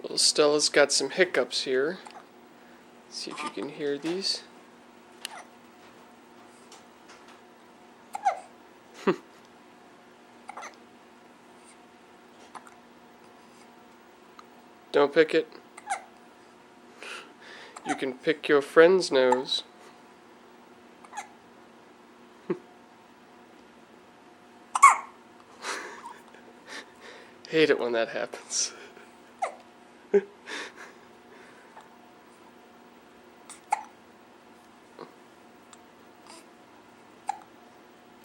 Little Stella's got some hiccups here. Let's see if you can hear these. Don't pick it. You can pick your friend's nose. Hate it when that happens.